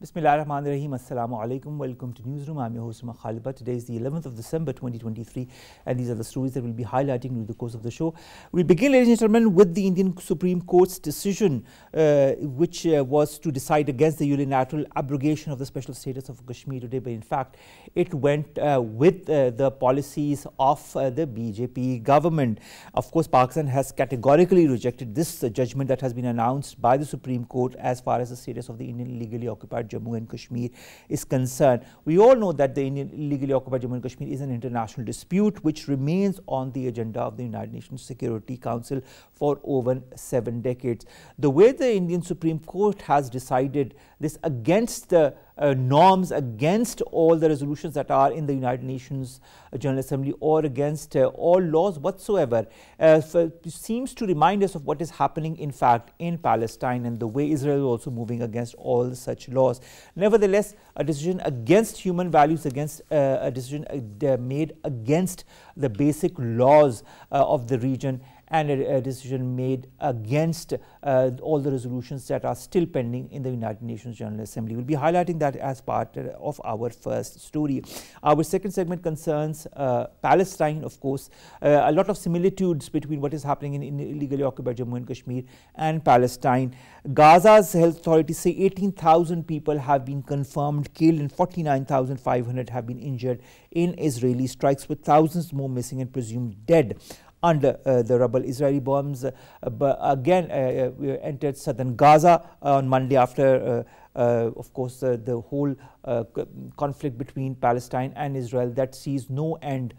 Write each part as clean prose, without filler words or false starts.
Bismillahirrahmanirrahim. Assalamu alaikum. Welcome to Newsroom. I'm your host, Khalid. Today is the 11th of December 2023, and these are the stories that we'll be highlighting during the course of the show. We'll begin, ladies and gentlemen, with the Indian Supreme Court's decision, which was to decide against the unilateral abrogation of the special status of Kashmir today. But in fact, it went with the policies of the BJP government. Of course, Pakistan has categorically rejected this judgment that has been announced by the Supreme Court as far as the status of the Indian illegally occupied Jammu and Kashmir is concerned. We all know that the Indian illegally occupied Jammu and Kashmir is an international dispute which remains on the agenda of the United Nations Security Council for over 7 decades. The way the Indian Supreme Court has decided this against the norms, against all the resolutions that are in the United Nations General Assembly or against all laws whatsoever, seems to remind us of what is happening in fact in Palestine and the way Israel is also moving against all such laws. Nevertheless, a decision against human values, against a decision made against the basic laws of the region, and a decision made against all the resolutions that are still pending in the United Nations General Assembly. We'll be highlighting that as part of our first story. Our second segment concerns Palestine, of course. A lot of similitudes between what is happening in illegally occupied Jammu and Kashmir and Palestine. Gaza's health authorities say 18,000 people have been confirmed killed and 49,500 have been injured in Israeli strikes, with thousands more missing and presumed dead under the rubble. Israeli bombs again entered southern Gaza on Monday after of course the whole conflict between Palestine and Israel that sees no end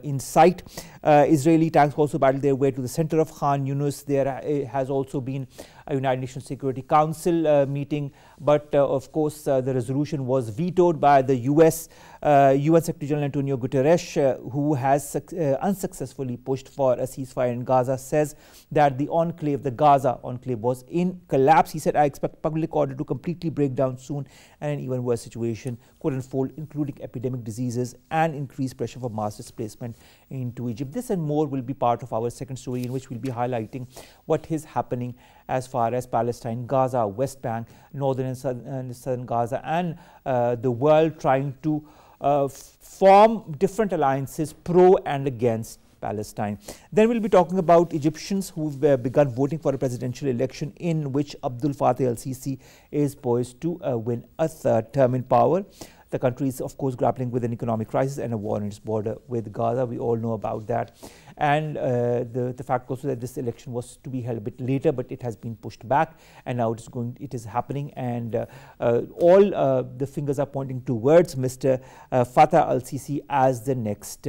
in sight. Israeli tanks also battled their way to the center of Khan Yunis. There has also been a United Nations Security Council meeting, but of course the resolution was vetoed by the US. UN Secretary General Antonio Guterres, who has unsuccessfully pushed for a ceasefire in Gaza, says that the Gaza enclave was in collapse. He said, "I expect public order to completely break down soon and an even worse situation could unfold, including epidemic diseases and increased pressure for mass displacement into Egypt." This and more will be part of our second story, in which we'll be highlighting what is happening as far as Palestine, Gaza, West Bank, northern and southern Gaza, and the world trying to form different alliances pro and against Palestine. Then we'll be talking about Egyptians who've begun voting for a presidential election in which Abdul Fattah al-Sisi is poised to win a third term in power. The country is, of course, grappling with an economic crisis and a war on its border with Gaza. We all know about that. And the fact also that this election was to be held a bit later, but it has been pushed back, and now it is happening. And all the fingers are pointing towards Mr. Fattah al-Sisi as the next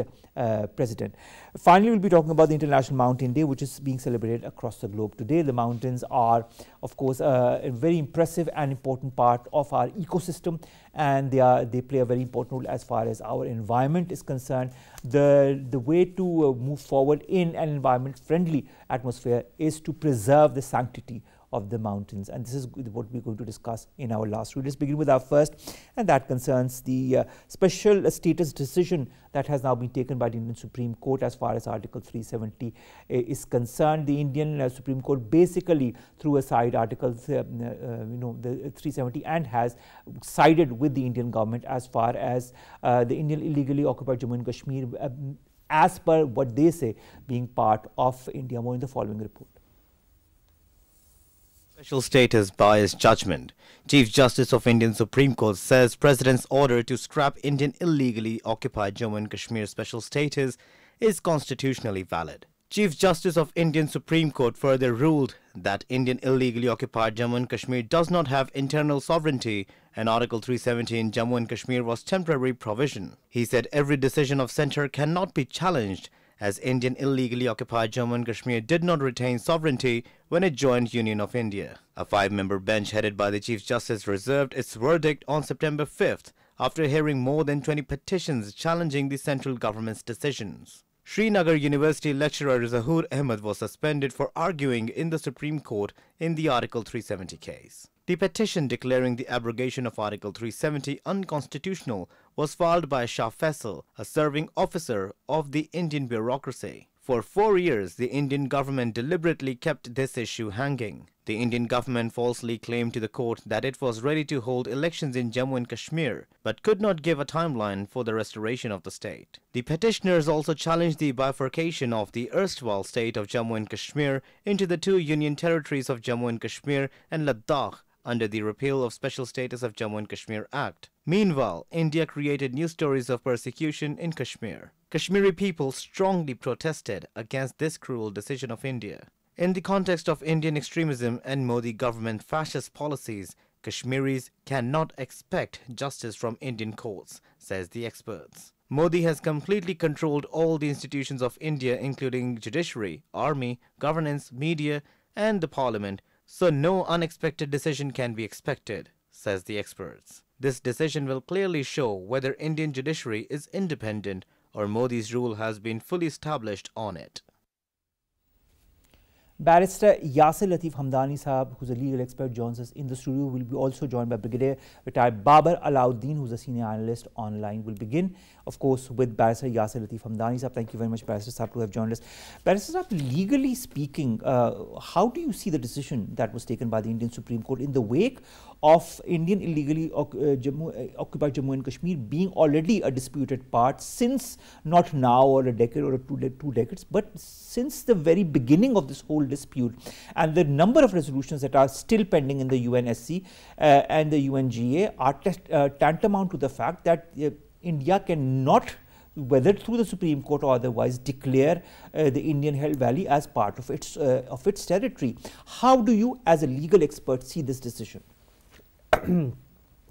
president. Finally, we'll be talking about the International Mountain Day, which is being celebrated across the globe today. The mountains are, of course, a very impressive and important part of our ecosystem, and they play a very important role as far as our environment is concerned. The way to move forward in an environment-friendly atmosphere is to preserve the sanctity of the mountains, and this is what we're going to discuss in our last video. Let's begin with our first, and that concerns the special status decision that has now been taken by the Indian Supreme Court as far as Article 370 is concerned. The Indian Supreme Court basically threw aside Article the 370 and has sided with the Indian government as far as the Indian illegally occupied Jammu and Kashmir, as per what they say, being part of India. More in the following report. Special status bias judgment. Chief Justice of Indian Supreme Court says President's order to scrap Indian illegally occupied Jammu and Kashmir special status is constitutionally valid. Chief Justice of Indian Supreme Court further ruled that Indian illegally occupied Jammu and Kashmir does not have internal sovereignty, and Article 370 in Jammu and Kashmir was temporary provision. He said every decision of centre cannot be challenged, as Indian illegally occupied Jammu and Kashmir did not retain sovereignty when it joined Union of India. A 5-member bench headed by the Chief Justice reserved its verdict on September 5th after hearing more than 20 petitions challenging the central government's decisions. Srinagar University lecturer Zahoor Ahmed was suspended for arguing in the Supreme Court in the Article 370 case. The petition declaring the abrogation of Article 370 unconstitutional was filed by Shah Faisal, a serving officer of the Indian bureaucracy. For 4 years, the Indian government deliberately kept this issue hanging. The Indian government falsely claimed to the court that it was ready to hold elections in Jammu and Kashmir, but could not give a timeline for the restoration of the state. The petitioners also challenged the bifurcation of the erstwhile state of Jammu and Kashmir into the two union territories of Jammu and Kashmir and Ladakh under the Repeal of Special Status of Jammu and Kashmir Act. Meanwhile, India created new stories of persecution in Kashmir. Kashmiri people strongly protested against this cruel decision of India. In the context of Indian extremism and Modi government fascist policies, Kashmiris cannot expect justice from Indian courts, says the experts. Modi has completely controlled all the institutions of India, including judiciary, army, governance, media, and the parliament, so no unexpected decision can be expected, says the experts. This decision will clearly show whether Indian judiciary is independent or Modi's rule has been fully established on it. Barrister Yasir Latif Hamdani Sahab, who's a legal expert, joins us in the studio. Will be also joined by Brigadier retired Babar Alauddin, who's a senior analyst online. We'll begin, of course, with Barrister Yasir Latif Hamdani Sahab. Thank you very much, Barrister Sahab, to have joined us. Barrister Sahab, legally speaking, how do you see the decision that was taken by the Indian Supreme Court in the wake of Indian illegally occupied Jammu and Kashmir being already a disputed part since not now or a decade or two decades, but since the very beginning of this whole dispute, and the number of resolutions that are still pending in the UNSC and the UNGA are tantamount to the fact that India cannot, whether through the Supreme Court or otherwise, declare the Indian held valley as part of its territory. How do you, as a legal expert, see this decision?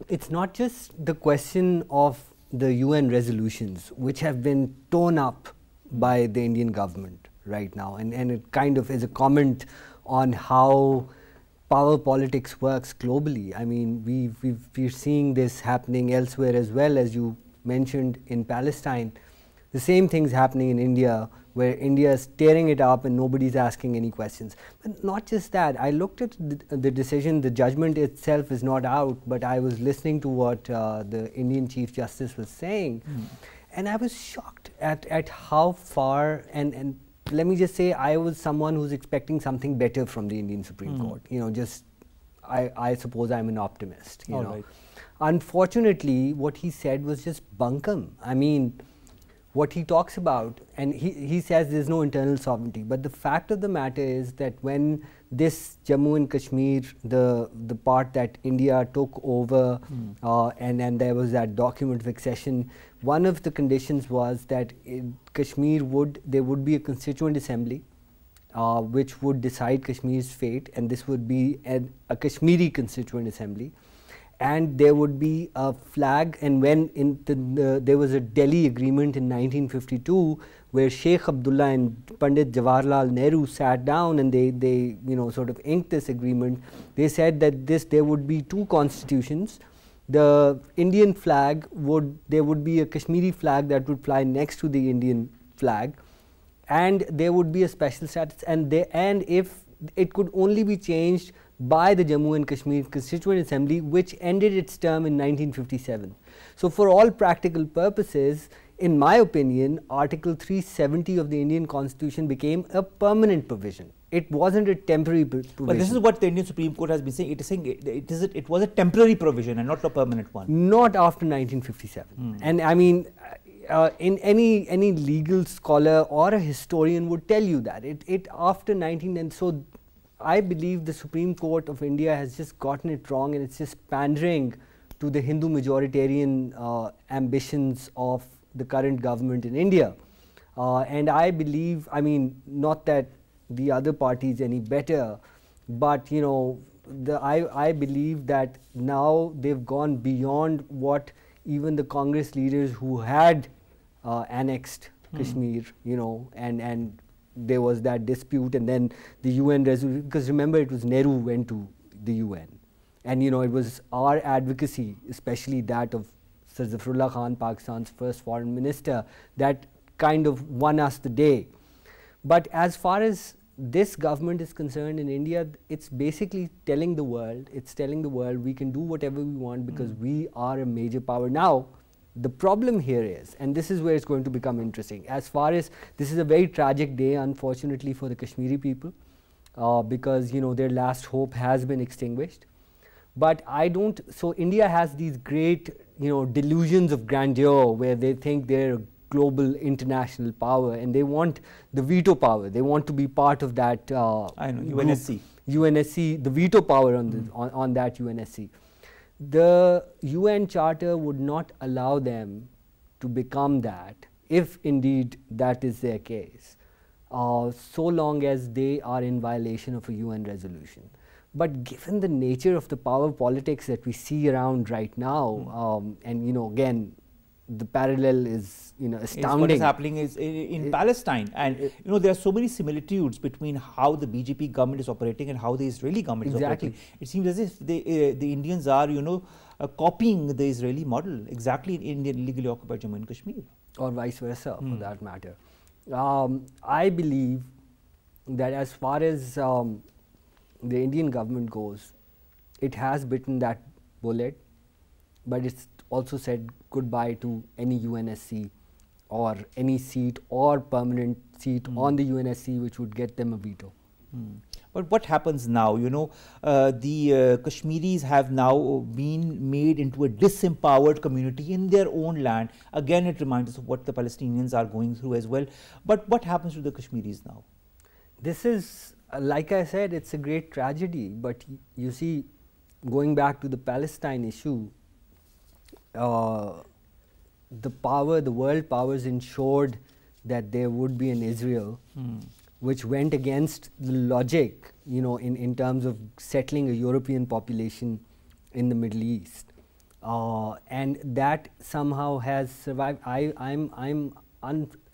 It's not just the question of the UN resolutions, which have been torn up by the Indian government right now, and it kind of is a comment on how power politics works globally. I mean, we're seeing this happening elsewhere as well, as you mentioned in Palestine. The same thing's happening in India, where India is tearing it up and nobody's asking any questions. But not just that, I looked at the decision, the judgment itself is not out, but I was listening to what the Indian Chief Justice was saying, and I was shocked at how far, and let me just say, I was someone who's expecting something better from the Indian Supreme Court. You know, just, I suppose I'm an optimist, you know. Right. Unfortunately, what he said was just bunkum. I mean, what he talks about, and he says there's no internal sovereignty, but the fact of the matter is that when this Jammu and Kashmir, the part that India took over, and there was that document of accession, one of the conditions was that there would be a constituent assembly which would decide Kashmir's fate, and this would be a Kashmiri constituent assembly. And there would be a flag, and when there was a Delhi agreement in 1952 where Sheikh Abdullah and Pandit Jawaharlal Nehru sat down and they sort of inked this agreement. They said that there would be two constitutions. The Indian flag there would be a Kashmiri flag that would fly next to the Indian flag, and there would be a special status, and if it could only be changed by the Jammu and Kashmir Constituent Assembly, which ended its term in 1957. So for all practical purposes, in my opinion, Article 370 of the Indian Constitution became a permanent provision. It wasn't a temporary provision. But this is what the Indian Supreme Court has been saying. It is saying it was a temporary provision and not a permanent one. Not after 1957. And I mean, in any legal scholar or a historian would tell you that it after 19, and so I believe the Supreme Court of India has just gotten it wrong, and it's just pandering to the Hindu majoritarian ambitions of the current government in India. And I believe, I mean, not that the other party is any better, but you know, I believe that now they've gone beyond what even the Congress leaders who had annexed Kashmir, you know, and there was that dispute, and then the UN resolution, because remember, it was Nehru who went to the UN, and you know, it was our advocacy, especially that of Sir Zafrullah Khan, Pakistan's first foreign minister, that kind of won us the day. But as far as this government is concerned in India, it's basically telling the world, we can do whatever we want because we are a major power. Now, The problem here is, and this is where it's going to become interesting, as far as this is a very tragic day, unfortunately, for the Kashmiri people, because their last hope has been extinguished. But I don't. So India has these great delusions of grandeur where they think they're a global international power and they want the veto power. They want to be part of that. I know, UNSC. UNSC, the veto power on that UNSC. The UN Charter would not allow them to become that, if indeed that is their case, so long as they are in violation of a UN resolution. But given the nature of the power politics that we see around right now, and again, the parallel is astounding. What is happening is in Palestine, and there are so many similitudes between how the BJP government is operating and how the Israeli government is operating. It seems as if the Indians are copying the Israeli model exactly in Indian illegally occupied Jammu and Kashmir, or vice versa for that matter. I believe that as far as the Indian government goes, it has bitten that bullet, but it's also said goodbye to any UNSC or any seat or permanent seat on the UNSC which would get them a veto. But what happens now? The Kashmiris have now been made into a disempowered community in their own land. Again, it reminds us of what the Palestinians are going through as well. But what happens to the Kashmiris now? This is, like I said, it's a great tragedy. But you see, going back to the Palestine issue, the world powers ensured that there would be an Israel, which went against the logic, in terms of settling a European population in the Middle East, and that somehow has survived.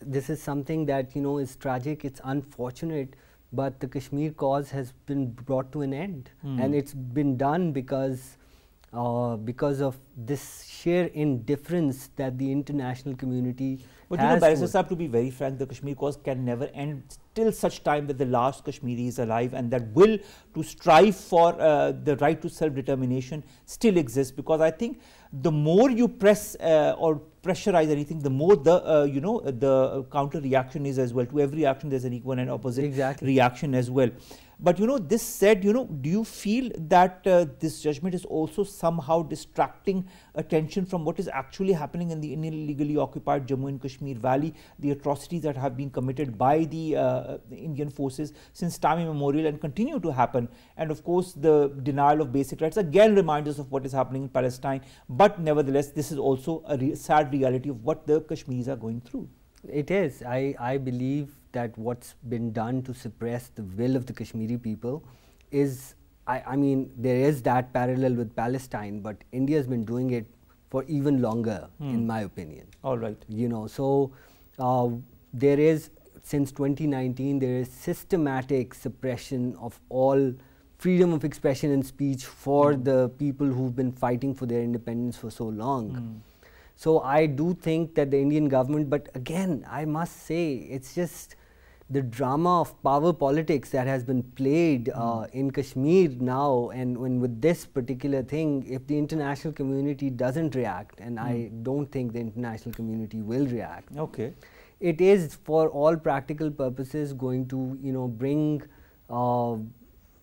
This is something that is tragic. It's unfortunate, but the Kashmir cause has been brought to an end, and it's been done because of this sheer indifference that the international community has. Barrister Sahab, to be very frank, the Kashmir cause can never end till such time that the last Kashmiri is alive, and that will to strive for the right to self-determination still exists, because I think the more you press or pressurize anything, the more the counter reaction is as well. To every action there's an equal and opposite reaction as well. But this said, do you feel that this judgment is also somehow distracting attention from what is actually happening in the illegally occupied Jammu and Kashmir Valley, the atrocities that have been committed by the Indian forces since time immemorial and continue to happen, and of course the denial of basic rights again reminds us of what is happening in Palestine. But nevertheless, this is also a sad reality of what the Kashmiris are going through. It is. I believe that what's been done to suppress the will of the Kashmiri people is, I mean, there is that parallel with Palestine, but India has been doing it for even longer, in my opinion. All right. So there is, since 2019, there is systematic suppression of all freedom of expression and speech for the people who've been fighting for their independence for so long. So I do think that the Indian government, but again, I must say, it's just the drama of power politics that has been played in Kashmir now, and with this particular thing, if the international community doesn't react, and I don't think the international community will react, it is for all practical purposes going to, bring,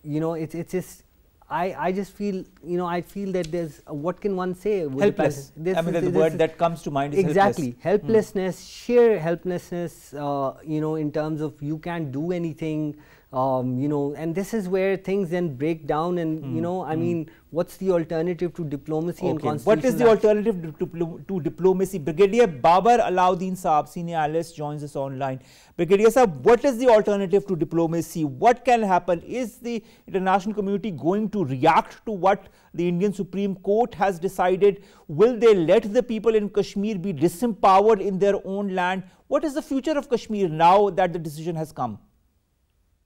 it's just, I just feel, I feel that there's, what can one say? Helpless. I mean, the word that comes to mind is exactly. Helplessness, sheer helplessness, in terms of you can't do anything, and this is where things then break down, and, I mean, what's the alternative to diplomacy and constitutional What is the alternative to diplomacy? Brigadier Babar Alauddin Saab, senior analyst, joins us online. Brigadier Saab, what is the alternative to diplomacy? What can happen? Is the international community going to react to what the Indian Supreme Court has decided? Will they let the people in Kashmir be disempowered in their own land? What is the future of Kashmir now that the decision has come?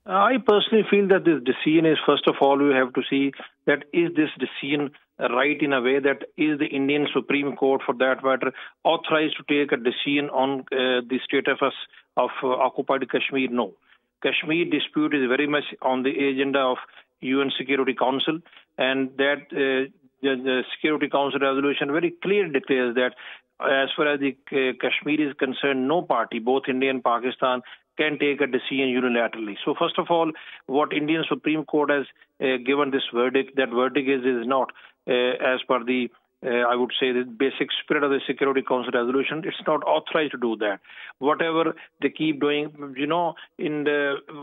I personally feel that this decision is, first of all, we have to see that is this decision right in a way that is the Indian Supreme Court, for that matter, authorized to take a decision on the status of occupied Kashmir? No. Kashmir dispute is very much on the agenda of UN Security Council, and that the Security Council resolution very clearly declares that as far as the Kashmir is concerned, no party, both India and Pakistan, can take a decision unilaterally. So first of all, what Indian Supreme Court has given this verdict, that verdict is not as per the I would say the basic spirit of the Security Council resolution. It's not authorized to do that. Whatever they keep doing, in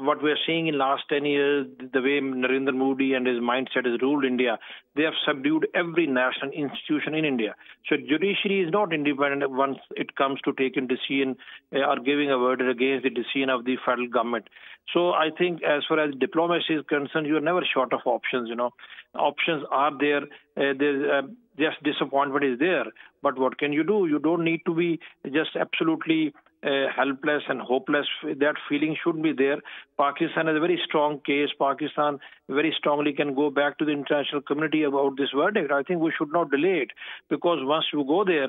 what we are seeing in last 10 years, the way Narendra Modi and his mindset has ruled India, they have subdued every national institution in India. So judiciary is not independent once it comes to taking decision or giving a verdict against the decision of the federal government. So I think as far as diplomacy is concerned, you are never short of options. Options are there. Just disappointment is there. But what can you do? You don't need to be just absolutely helpless and hopeless. That feeling should be there. Pakistan has a very strong case. Pakistan very strongly can go back to the international community about this verdict. I think we should not delay it, because once you go there,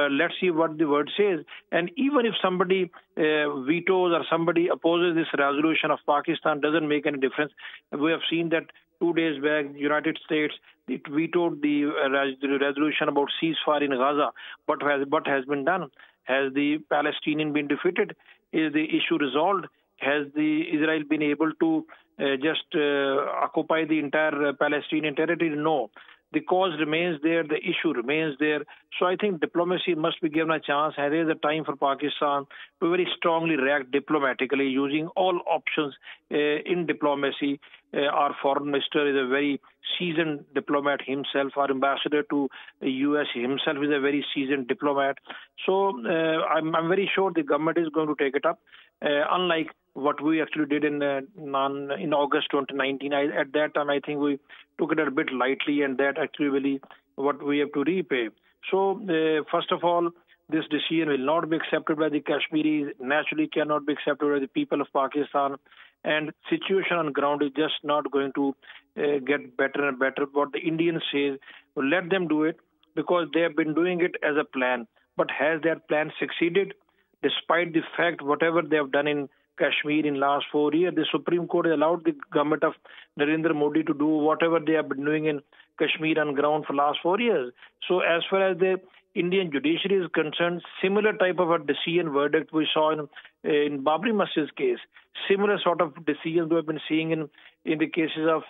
let's see what the word says. And even if somebody vetoes or somebody opposes this resolution of Pakistan, doesn't make any difference. We have seen that 2 days back, the United States, it vetoed the resolution about ceasefire in Gaza. But what has been done? Has the Palestinian been defeated? Is the issue resolved? Has the Israel been able to just occupy the entire Palestinian territory? No. The cause remains there, the issue remains there. So I think diplomacy must be given a chance. And there is a time for Pakistan to very strongly react diplomatically, using all options in diplomacy. Our foreign minister is a very seasoned diplomat himself. Our ambassador to the US himself is a very seasoned diplomat. So I'm very sure the government is going to take it up. Unlike what we actually did in August 2019. At that time, I think we took it a bit lightly, and that actually really what we have to repay. So, first of all, this decision will not be accepted by the Kashmiris, naturally cannot be accepted by the people of Pakistan, and situation on ground is just not going to get better and better. What the Indians say, well, let them do it, because they have been doing it as a plan. But has that plan succeeded? Despite the fact, whatever they have done in Kashmir in last 4 years, the Supreme Court has allowed the government of Narendra Modi to do whatever they have been doing in Kashmir on ground for last 4 years. So as far as the Indian judiciary is concerned, similar type of a decision verdict we saw in Babri Masjid's case. Similar sort of decisions we have been seeing in the cases of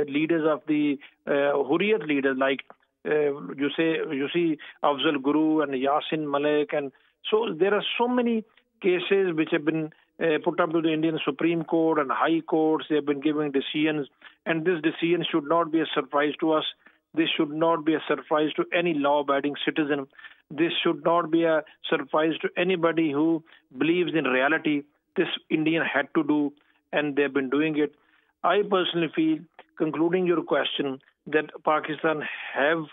leaders of the Hurriyat leaders, like you see Afzal Guru and Yasin Malik, and so there are so many cases which have been put up to the Indian Supreme Court and High Courts. They have been giving decisions, and this decision should not be a surprise to us. This should not be a surprise to any law-abiding citizen. This should not be a surprise to anybody who believes in reality. This Indian had to do, and they've been doing it. I personally feel, concluding your question, that Pakistan have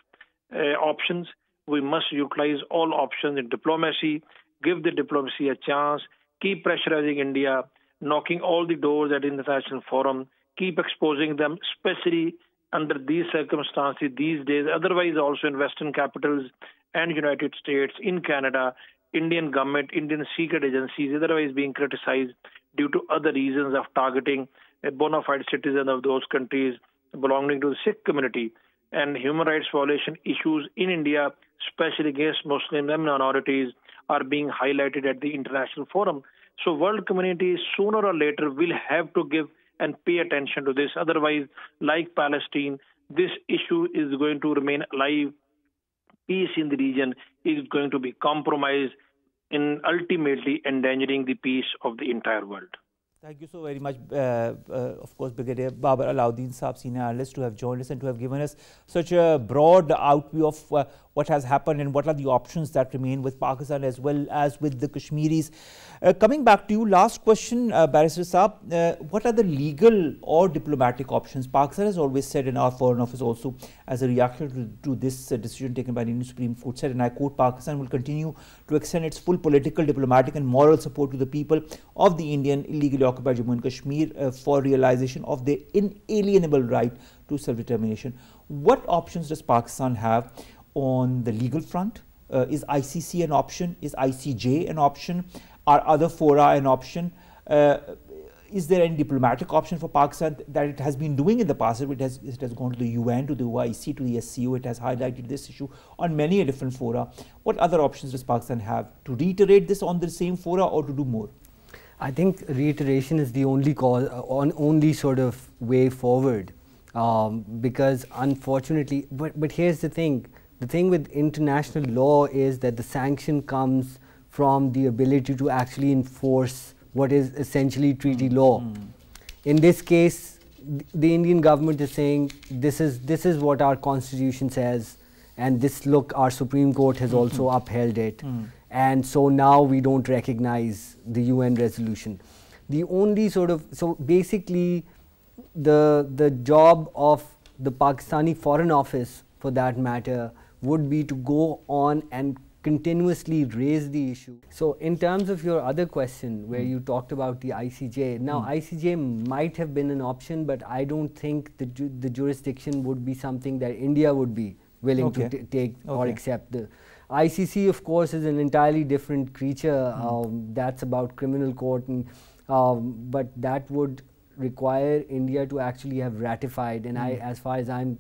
options. We must utilize all options in diplomacy, give the diplomacy a chance, keep pressurizing India, knocking all the doors at the international forum, keep exposing them, especially under these circumstances these days. Otherwise, also in Western capitals and United States, in Canada, Indian government, Indian secret agencies, otherwise being criticized due to other reasons of targeting a bona fide citizen of those countries belonging to the Sikh community. And human rights violation issues in India, especially against Muslims and minorities, are being highlighted at the international forum. So world community sooner or later will have to give and pay attention to this. Otherwise, like Palestine, this issue is going to remain alive. Peace in the region is going to be compromised, in ultimately endangering the peace of the entire world. Thank you so very much, of course, Brigadier Babar Alauddin Saab, Senior Analyst, to have joined us and to have given us such a broad outview of what has happened and what are the options that remain with Pakistan as well as with the Kashmiris. Coming back to you, last question, Barrister Saab, what are the legal or diplomatic options? Pakistan has always said, in our Foreign Office also, as a reaction to this decision taken by the Indian Supreme Court, said, and I quote, Pakistan will continue to extend its full political, diplomatic and moral support to the people of the Indian illegally occupied Jammu and Kashmir for realization of their inalienable right to self-determination. What options does Pakistan have on the legal front? Is ICC an option? Is ICJ an option? Are other fora an option? is there any diplomatic option for Pakistan that it has been doing in the past? It has gone to the UN, to the OIC, to the SCO. It has highlighted this issue on many different fora. What other options does Pakistan have to reiterate this on the same fora or to do more? I think reiteration is the only only sort of way forward, because unfortunately, but here's the thing with international law is that the sanction comes from the ability to actually enforce what is essentially treaty law. In this case, the Indian government is saying this is what our constitution says, and this, look, our Supreme Court has also upheld it. And so now we don't recognize the UN resolution. The only so basically the job of the Pakistani Foreign Office, for that matter, would be to go on and continuously raise the issue. So in terms of your other question, where you talked about the ICJ, now ICJ might have been an option, but I don't think the jurisdiction would be something that India would be willing to take or accept. The ICC, of course, is an entirely different creature. That's about criminal court, and, but that would require India to actually have ratified, and as far as I'm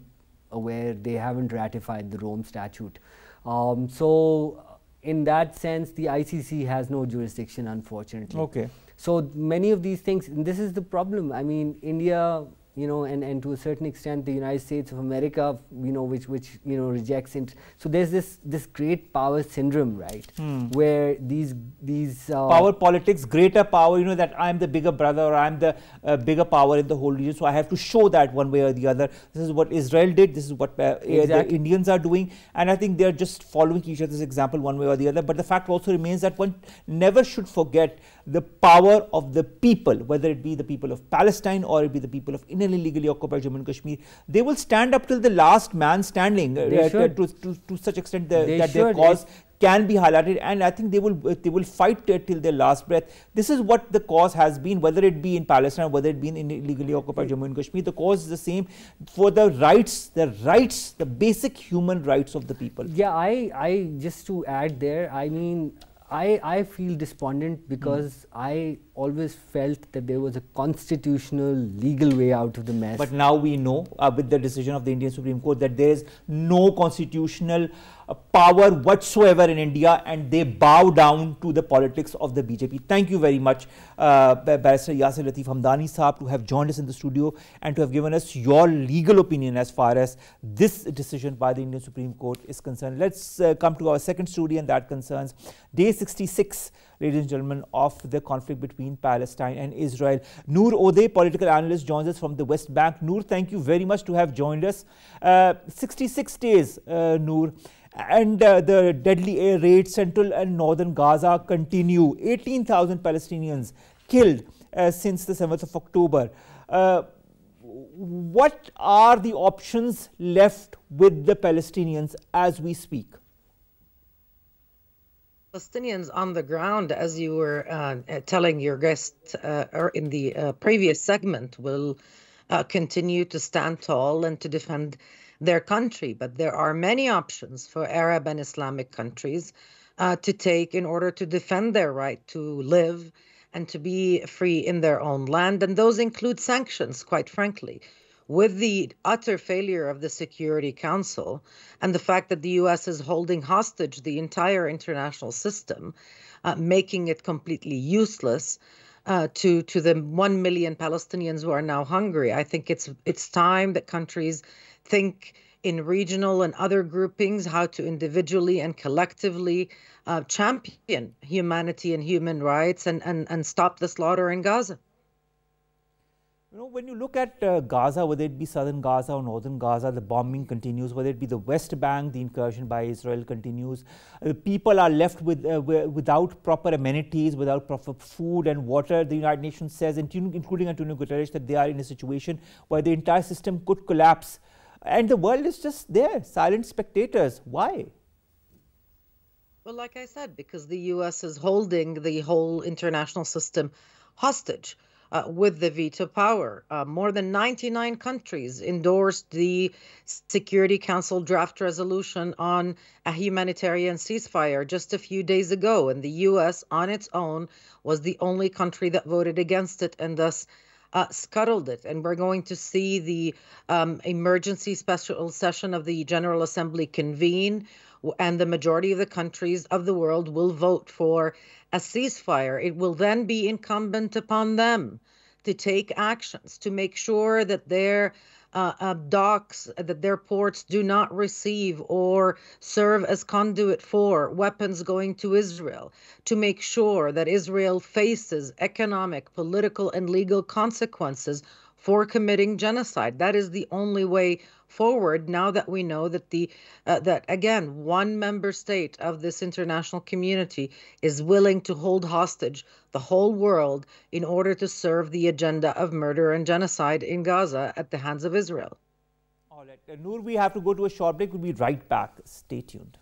aware, they haven't ratified the Rome Statute. So in that sense, the ICC has no jurisdiction, unfortunately. So many of these things, and this is the problem. I mean, India, and to a certain extent the United States of America, which rejects it. So there's this great power syndrome, right? Where these power politics, greater power, that I'm the bigger brother or I'm the bigger power in the whole region. So I have to show that one way or the other. This is what Israel did. This is what the Indians are doing. And I think they're just following each other's example one way or the other. But the fact also remains that one never should forget the power of the people, whether it be the people of Palestine or it be the people of illegally occupied Jammu and Kashmir. They will stand up till the last man standing to such extent that their cause can be highlighted, and I think they will fight till their last breath. This is what the cause has been, whether it be in Palestine, whether it be in illegally occupied Jammu and Kashmir. The cause is the same for the rights, the basic human rights of the people. Yeah, I just to add there, I mean, I feel despondent because I always felt that there was a constitutional legal way out of the mess. But now we know with the decision of the Indian Supreme Court that there is no constitutional power whatsoever in India, and they bow down to the politics of the BJP. Thank you very much, Barrister Yasir Latif Hamdani Saab, to have joined us in the studio and to have given us your legal opinion as far as this decision by the Indian Supreme Court is concerned. Let's come to our second story, and that concerns day 66, ladies and gentlemen, of the conflict between Palestine and Israel. Nour Odeh, political analyst, joins us from the West Bank. Nour, thank you very much to have joined us. 66 days, Nour. And the deadly air raids central and northern Gaza continue. 18,000 Palestinians killed since the 7th of October. What are the options left with the Palestinians as we speak? Palestinians on the ground, as you were telling your guest in the previous segment, will continue to stand tall and to defend their country. But there are many options for Arab and Islamic countries to take in order to defend their right to live and to be free in their own land. And those include sanctions, quite frankly. With the utter failure of the Security Council and the fact that the U.S. is holding hostage the entire international system, making it completely useless to the 1 million Palestinians who are now hungry, I think it's time that countries think in regional and other groupings how to individually and collectively champion humanity and human rights and stop the slaughter in Gaza. When you look at Gaza, whether it be southern Gaza or northern Gaza, the bombing continues. Whether it be the West Bank, the incursion by Israel continues. People are left without proper amenities, without proper food and water. The United Nations says, including Antonio Guterres, that they are in a situation where the entire system could collapse. And the world is just there, silent spectators. Why? Well, like I said, because the U.S. is holding the whole international system hostage. with the veto power. More than 99 countries endorsed the Security Council draft resolution on a humanitarian ceasefire just a few days ago, and the U.S. on its own was the only country that voted against it and thus scuttled it. And we're going to see the emergency special session of the General Assembly convene, and the majority of the countries of the world will vote for a ceasefire. It will then be incumbent upon them to take actions to make sure that their docks, that their ports do not receive or serve as conduit for weapons going to Israel, to make sure that Israel faces economic, political, and legal consequences for committing genocide. That is the only way forward now that we know that that again, one member state of this international community is willing to hold hostage the whole world in order to serve the agenda of murder and genocide in Gaza at the hands of Israel. All right, Nour, we have to go to a short break. We'll be right back. Stay tuned.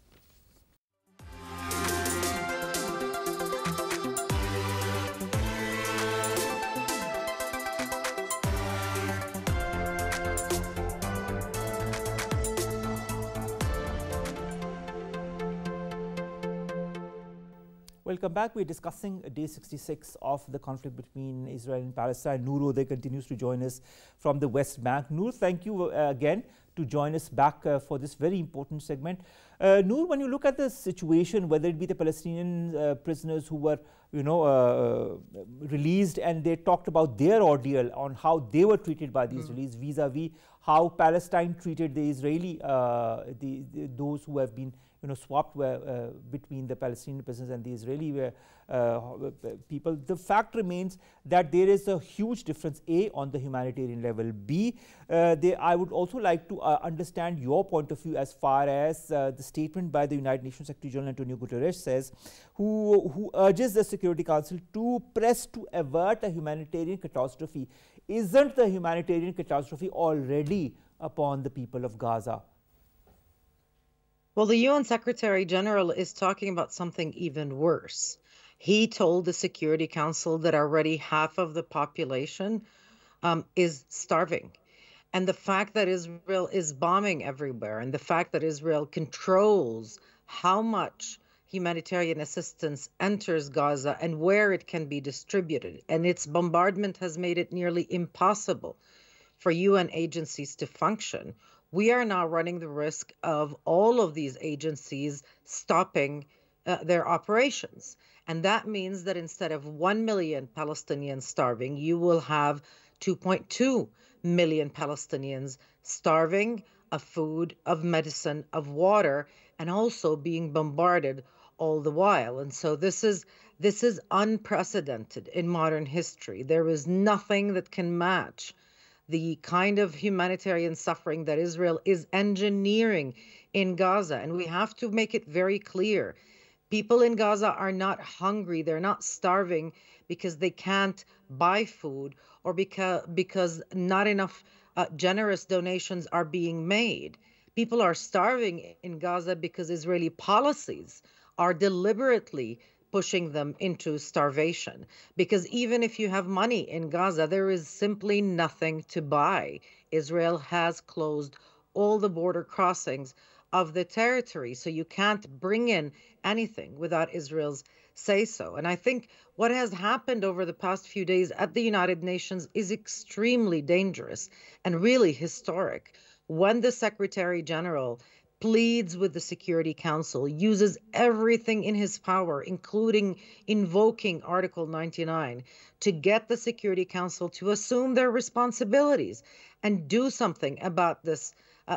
Welcome back. We're discussing day 66 of the conflict between Israel and Palestine. Nour Odeh continues to join us from the West Bank. Nour, thank you again to join us back for this very important segment. Nour, when you look at the situation, whether it be the Palestinian prisoners who were, released, and they talked about their ordeal on how they were treated by the Israelis vis-a-vis how Palestine treated the Israeli, those who have been swapped between the Palestinian prisoners and the Israeli people. The fact remains that there is a huge difference, A, on the humanitarian level. B, I would also like to understand your point of view as far as the statement by the United Nations Secretary General Antonio Guterres says, who urges the Security Council to press to avert a humanitarian catastrophe. Isn't the humanitarian catastrophe already upon the people of Gaza? Well, the UN Secretary General is talking about something even worse. He told the Security Council that already half of the population is starving. And the fact that Israel is bombing everywhere, and the fact that Israel controls how much humanitarian assistance enters Gaza and where it can be distributed, and its bombardment has made it nearly impossible for UN agencies to function, we are now running the risk of all of these agencies stopping their operations. And that means that instead of 1 million Palestinians starving, you will have 2.2 million Palestinians starving of food, of medicine, of water, and also being bombarded all the while. And so this is unprecedented in modern history. There is nothing that can match the kind of humanitarian suffering that Israel is engineering in Gaza. And we have to make it very clear. People in Gaza are not hungry. They're not starving because they can't buy food or because not enough generous donations are being made. People are starving in Gaza because Israeli policies are deliberately pushing them into starvation. Because even if you have money in Gaza, there is simply nothing to buy. Israel has closed all the border crossings of the territory, so you can't bring in anything without Israel's say-so. And I think what has happened over the past few days at the United Nations is extremely dangerous and really historic. When the Secretary General pleads with the Security Council, uses everything in his power, including invoking Article 99, to get the Security Council to assume their responsibilities and do something about this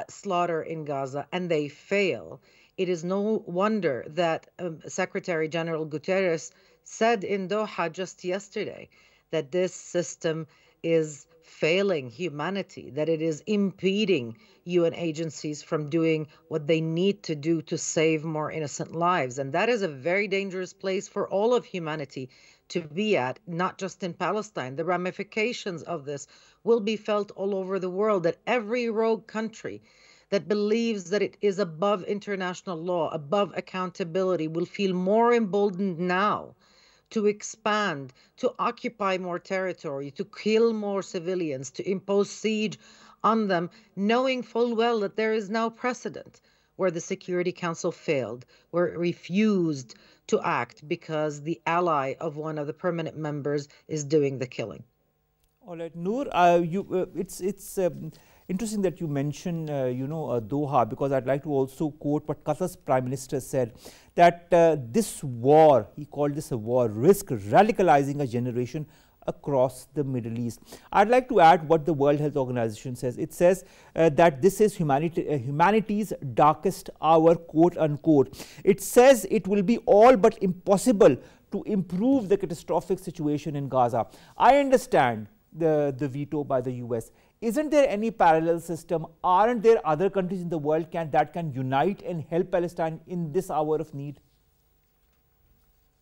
slaughter in Gaza, and they fail. It is no wonder that Secretary General Guterres said in Doha just yesterday that this system is failing humanity, that it is impeding UN agencies from doing what they need to do to save more innocent lives. And that is a very dangerous place for all of humanity to be at, not just in Palestine. The ramifications of this will be felt all over the world, that every rogue country that believes that it is above international law, above accountability, will feel more emboldened now to expand, to occupy more territory, to kill more civilians, to impose siege on them, knowing full well that there is now precedent where the Security Council failed, where it refused to act because the ally of one of the permanent members is doing the killing. All right, Noor, it's interesting that you mention, Doha, because I'd like to also quote what Qatar's Prime Minister said, that this war, he called this a war, risk radicalizing a generation across the Middle East. I'd like to add what the World Health Organization says. It says that this is humanity's darkest hour, quote unquote. It says it will be all but impossible to improve the catastrophic situation in Gaza. I understand the veto by the US. Isn't there any parallel system? Aren't there other countries in the world that can unite and help Palestine in this hour of need?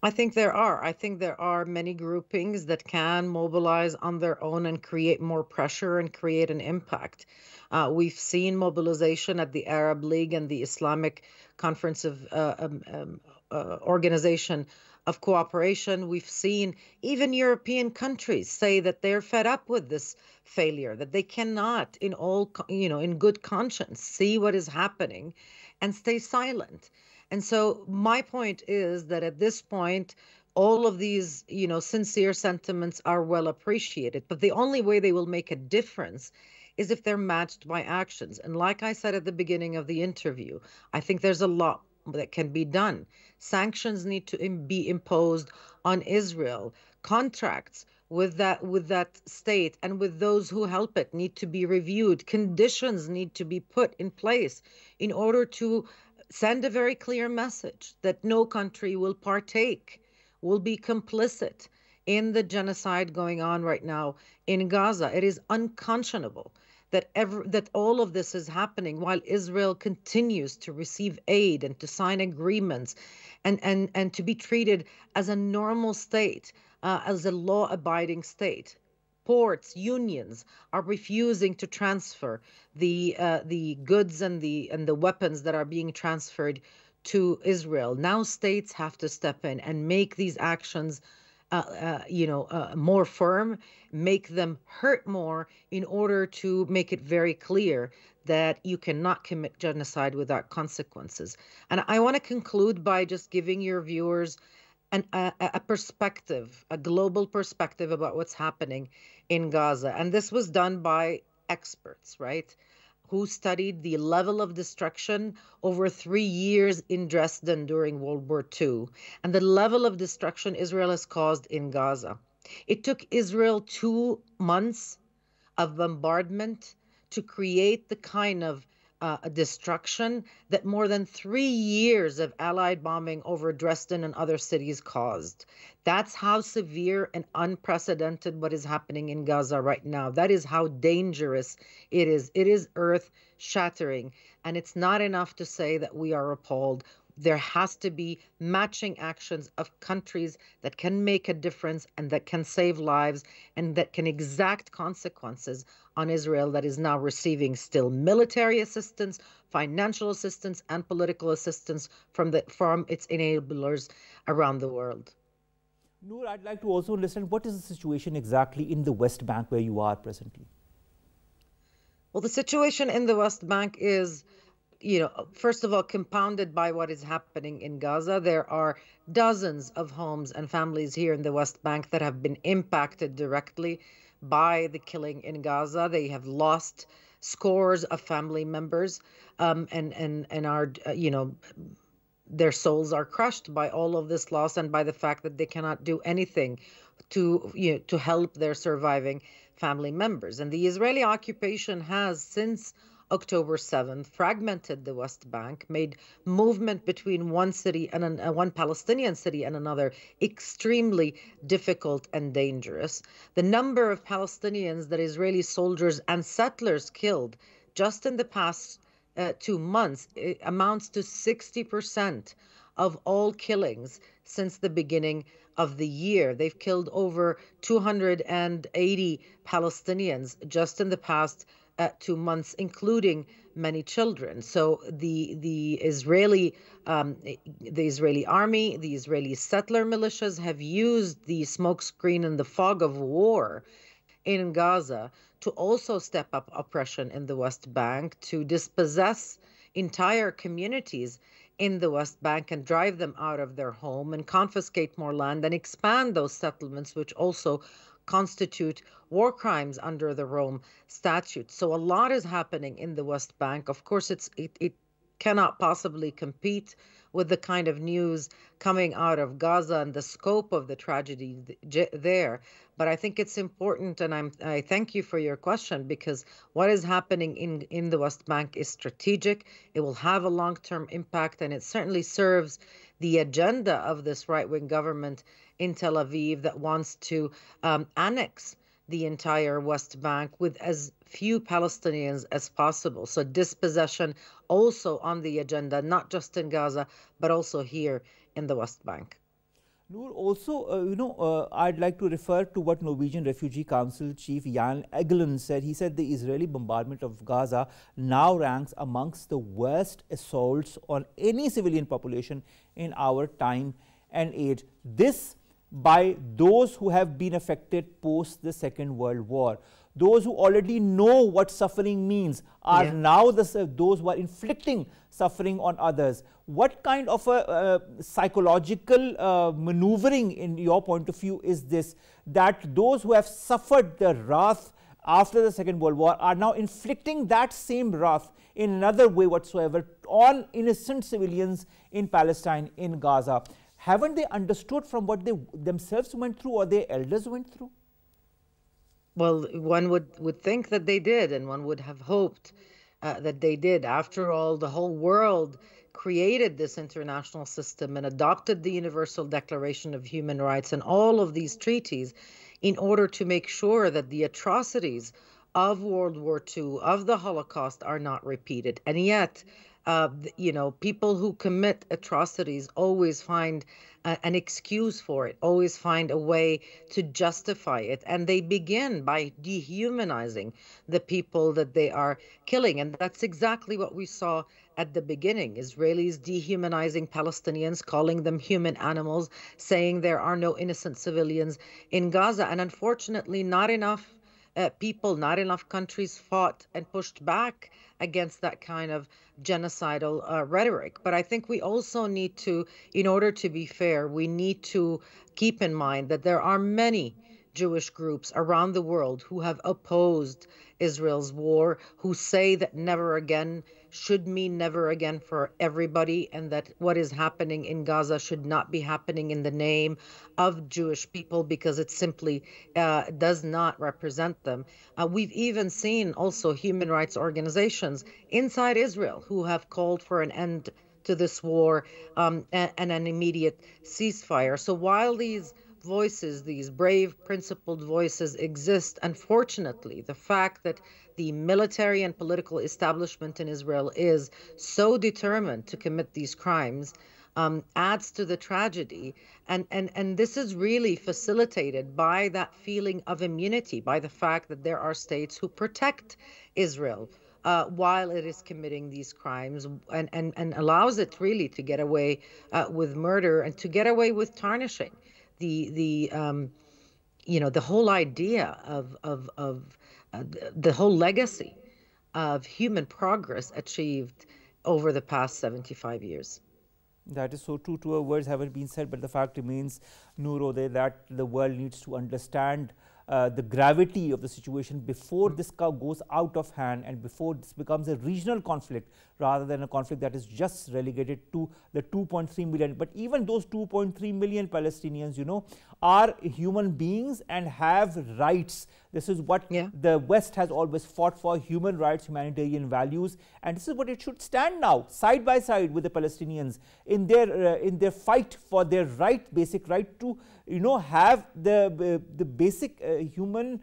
I think there are. I think there are many groupings that can mobilize on their own and create more pressure and create an impact. We've seen mobilization at the Arab League and the Islamic Conference of Organization of Cooperation. We've seen even European countries say that they're fed up with this failure, that they cannot, in good conscience, see what is happening and stay silent. And so my point is that at this point, all of these, sincere sentiments are well appreciated, but the only way they will make a difference is if they're matched by actions. And like I said at the beginning of the interview, I think there's a lot that can be done. Sanctions need to be imposed on Israel. Contracts with that state and with those who help it need to be reviewed. Conditions need to be put in place in order to send a very clear message that no country will partake, will be complicit in the genocide going on right now in Gaza. It is unconscionable that all of this is happening while Israel continues to receive aid and to sign agreements and to be treated as a normal state, as a law-abiding state. Ports, unions are refusing to transfer the goods and the weapons that are being transferred to Israel. Now states have to step in and make these actions more firm, make them hurt more in order to make it very clear that you cannot commit genocide without consequences. And I want to conclude by just giving your viewers a perspective, a global perspective about what's happening in Gaza. And this was done by experts, right, who studied the level of destruction over 3 years in Dresden during World War II, and the level of destruction Israel has caused in Gaza. It took Israel 2 months of bombardment to create the kind of destruction that more than 3 years of Allied bombing over Dresden and other cities caused. That's how severe and unprecedented what is happening in Gaza right now. That is how dangerous it is. It is earth-shattering, and it's not enough to say that we are appalled. There has to be matching actions of countries that can make a difference and that can save lives and that can exact consequences on Israel that is now receiving still military assistance, financial assistance, and political assistance from its enablers around the world. Noor, I'd like to also understand what is the situation exactly in the West Bank where you are presently? Well, the situation in the West Bank is, first of all, compounded by what is happening in Gaza. There are dozens of homes and families here in the West Bank that have been impacted directly by the killing in Gaza. They have lost scores of family members, and are, their souls are crushed by all of this loss and by the fact that they cannot do anything to help their surviving family members. And the Israeli occupation has, since October 7th, fragmented the West Bank, made movement between one city and one Palestinian city and another extremely difficult and dangerous. The number of Palestinians that Israeli soldiers and settlers killed just in the past 2 months amounts to 60% of all killings since the beginning of the year. They've killed over 280 Palestinians just in the past 2 months, including many children. So the Israeli army, the Israeli settler militias have used the smokescreen and the fog of war in Gaza to also step up oppression in the West Bank, to dispossess entire communities in the West Bank and drive them out of their home and confiscate more land and expand those settlements, which also constitute war crimes under the Rome Statute. So a lot is happening in the West Bank. Of course, it cannot possibly compete with the kind of news coming out of Gaza and the scope of the tragedy there. But I think it's important, and I thank you for your question, because what is happening in the West Bank is strategic. It will have a long-term impact, and it certainly serves the agenda of this right-wing government in Tel Aviv that wants to annex the entire West Bank with as few Palestinians as possible. So dispossession also on the agenda, not just in Gaza, but also here in the West Bank. Nour, also, I'd like to refer to what Norwegian Refugee Council Chief Jan Egeland said. He said the Israeli bombardment of Gaza now ranks amongst the worst assaults on any civilian population in our time and age. This by those who have been affected post the Second World War. Those who already know what suffering means are now those who are inflicting suffering on others. What kind of a psychological maneuvering, in your point of view, is this, that those who have suffered the wrath after the Second World War are now inflicting that same wrath in another way whatsoever on innocent civilians in Palestine, in Gaza? Haven't they understood from what they themselves went through or their elders went through? Well, one would think that they did, and one would have hoped that they did. After all, the whole world created this international system and adopted the Universal Declaration of Human Rights and all of these treaties in order to make sure that the atrocities of World War II, of the Holocaust, are not repeated. And yet, people who commit atrocities always find an excuse for it, always find a way to justify it. And they begin by dehumanizing the people that they are killing. And that's exactly what we saw at the beginning. Israelis dehumanizing Palestinians, calling them human animals, saying there are no innocent civilians in Gaza. And unfortunately, not enough people, not enough countries fought and pushed back against that kind of genocidal rhetoric. But I think we also need to, in order to be fair, we need to keep in mind that there are many Jewish groups around the world who have opposed Israel's war, who say that never again should mean never again for everybody, and that what is happening in Gaza should not be happening in the name of Jewish people because it simply does not represent them. We've even seen also human rights organizations inside Israel who have called for an end to this war and an immediate ceasefire. So while these voices, these brave, principled voices exist, unfortunately, the fact that the military and political establishment in Israel is so determined to commit these crimes adds to the tragedy. And this is really facilitated by that feeling of immunity, by the fact that there are states who protect Israel while it is committing these crimes and allows it really to get away with murder and to get away with tarnishing the whole idea of the whole legacy of human progress achieved over the past 75 years. That is so true. Truer words haven't been said, but the fact remains, Nour, Odeh, that the world needs to understand the gravity of the situation before this goes out of hand and before this becomes a regional conflict rather than a conflict that is just relegated to the 2.3 million. But even those 2.3 million Palestinians, are human beings and have rights. This is what the West has always fought for: human rights, humanitarian values, and this is what it should stand now, side by side with the Palestinians in their fight for their basic right to have the basic human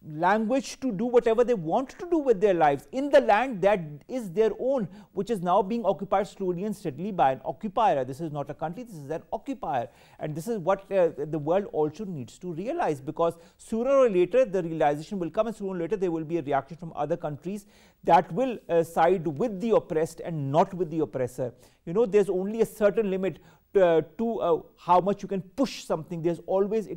language to do whatever they want to do with their lives in the land that is their own, which is now being occupied slowly and steadily by an occupier. This is not a country, this is an occupier, and this is what the world also needs to realize, because sooner or later the realization will come, and sooner or later there will be a reaction from other countries that will side with the oppressed and not with the oppressor. You know, there's only a certain limit to how much you can push something. It always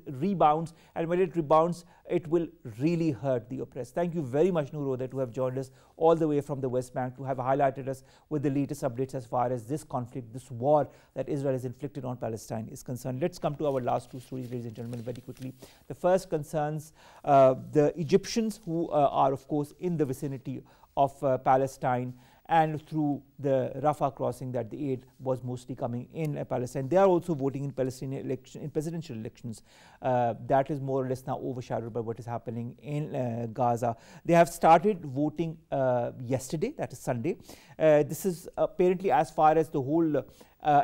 rebounds, and when it rebounds, it will really hurt the oppressed. Thank you very much, Nour, to have joined us all the way from the West Bank, to have highlighted us with the latest updates as far as this conflict, this war that Israel has inflicted on Palestine is concerned. Let's come to our last two stories, ladies and gentlemen, very quickly. The first concerns the Egyptians, who are, of course, in the vicinity of Palestine, and through the Rafah crossing that the aid was mostly coming in Palestine. They are also voting in presidential elections. That is more or less now overshadowed by what is happening in Gaza. They have started voting yesterday, that is Sunday. This is apparently, as far as the whole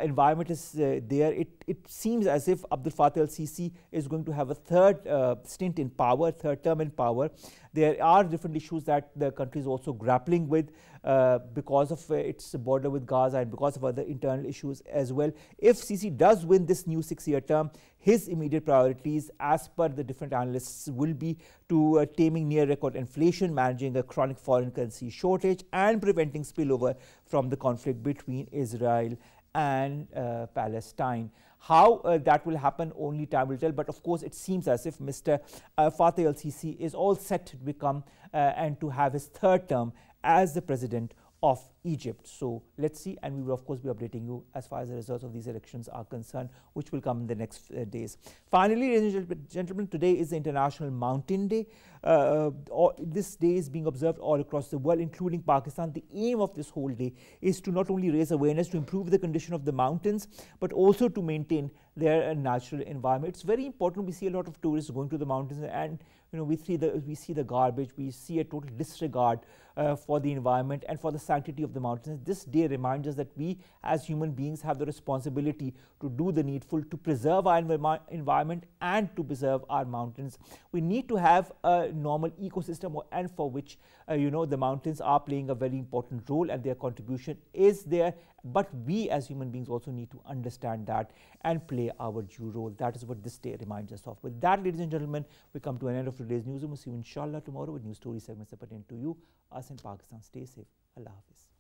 environment is there, it seems as if Abdel Fattah al-Sisi is going to have a third stint in power, third term in power. There are different issues that the country is also grappling with because of its border with Gaza and because of other internal issues as well. If Sisi does win this new 6-year term, his immediate priorities, as per the different analysts, will be to taming near record inflation, managing a chronic foreign currency shortage, and preventing spillover from the conflict between Israel and Palestine. How that will happen, only time will tell. But of course, it seems as if Mr. Fattah al-Sisi is all set to become and to have his third term as the president of Egypt. So let's see, and we will of course be updating you as far as the results of these elections are concerned, which will come in the next days. Finally, ladies and gentlemen, today is the International Mountain Day. This day is being observed all across the world, including Pakistan. The aim of this whole day is to not only raise awareness to improve the condition of the mountains, but also to maintain their natural environment. It's very important. We see a lot of tourists going to the mountains, and we see the garbage, we see a total disregard for the environment and for the sanctity of the mountains. This day reminds us that we as human beings have the responsibility to do the needful to preserve our environment and to preserve our mountains. We need to have a normal ecosystem, and for which the mountains are playing a very important role, and their contribution is there. But we as human beings also need to understand that and play our due role. That is what this day reminds us of. With that, ladies and gentlemen, we come to an end of today's newsroom. We'll see you inshallah tomorrow with new story segments that pertain to you, us in Pakistan. Stay safe. Allah Hafiz.